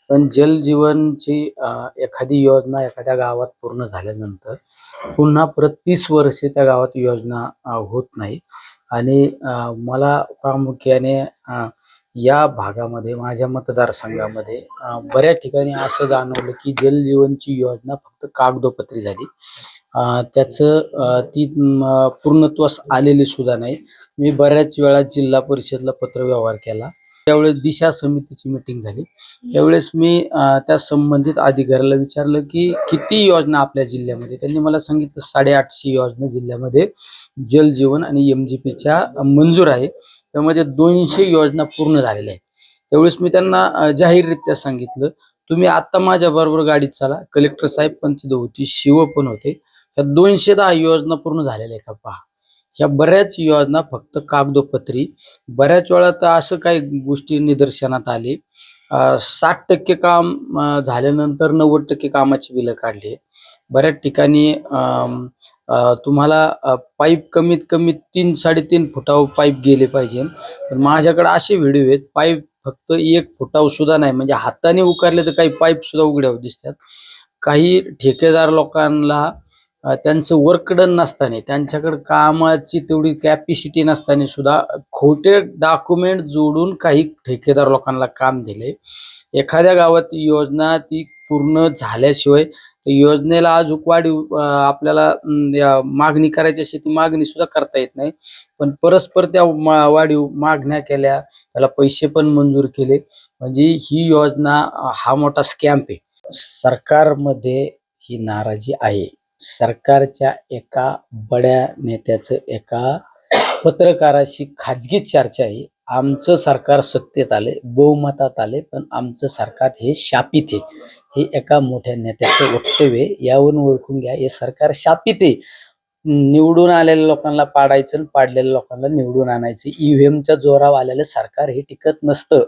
पण जल जीवनची एखादी योजना एखाद्या गावात पूर्ण झाल्यानंतर पुन्हा परत 30 वर्षे त्या गावात योजना होत नाही. आणि मला प्रामुख्याने या भागामध्ये माझ्या मतदारसंघामध्ये बऱ्याच ठिकाणी असं जाणवलं की जल जीवनची योजना फक्त कागदोपत्री झाली. त्याचं ती पूर्णत्वास आलेली सुद्धा नाही. मी बऱ्याच वेळा जिल्हा परिषदला पत्रव्यवहार केला. त्यावेळेस दिशा समितीची मीटिंग झाली. त्यावेळेस मी त्या संबंधित अधिकाऱ्याला विचारलं की किती योजना आपल्या जिल्ह्यामध्ये. त्यांनी मला सांगितलं 850 योजना जिल्ह्यामध्ये जल जीवन आणि MGPच्या मंजूर आहे. त्यामध्ये 200 योजना पूर्ण झालेल्या आहेत. त्यावेळेस मी त्यांना जाहीररित्या सांगितलं, तुम्ही आता माझ्या बरोबर गाडीत चला. कलेक्टर साहेब पण तिथे होती, शिव पण होते. ह्या 210 योजना पूर्ण झालेल्या आहेत का पहा. ह्या बऱ्याच योजना फक्त कागदोपत्री. बऱ्याच वेळा तर असं काही गोष्टी निदर्शनात आली, 60% काम झाल्यानंतर 90% कामाची बिलं काढली. बऱ्याच ठिकाणी तुम्हाला पाईप कमीत कमी 3-3.5 फुटावर पाईप गेले पाहिजे. पण माझ्याकडे असे व्हिडिओ आहेत, पाईप फक्त 1 फुटावर सुद्धा नाही, म्हणजे हाताने उकारले तर काही पाईप सुद्धा उघड्यावर दिसतात. काही ठेकेदार लोकांना त्यांचं वर्क डन नसताना, त्यांच्याकडे कामाची तेवढी कॅपॅसिटी नसताना सुद्धा खोटे डॉक्युमेंट जोडून काही ठेकेदार लोकांना काम दिले. एखाद्या गावात योजना ती पूर्ण झाल्याशिवाय योजनेला अजून वाढीव आपल्याला मागणी करायची अशी ती मागणी सुद्धा करता येत नाही. पण परस्पर त्या वाढीव मागण्या केल्या, त्याला पैसे पण मंजूर केले. म्हणजे ही योजना हा मोठा स्कॅम्प आहे. सरकारमध्ये ही नाराजी आहे. सरकारच्या एका बड्या नेत्याचं एका पत्रकाराशी खाजगी चर्चा आहे. आमचं सरकार सत्तेत आले, बहुमतात आले, पण आमचं सरकार हे शापित आहे. हे एका मोठ्या नेत्याचं वक्तव्य आहे. यावरून ओळखून घ्या, हे सरकार शापित आहे. निवडून आलेल्या लोकांना पाडायचं आणि पाडलेल्या लोकांना निवडून आणायचं. EVMच्या जोरावर आलेलं सरकार हे टिकत नसतं.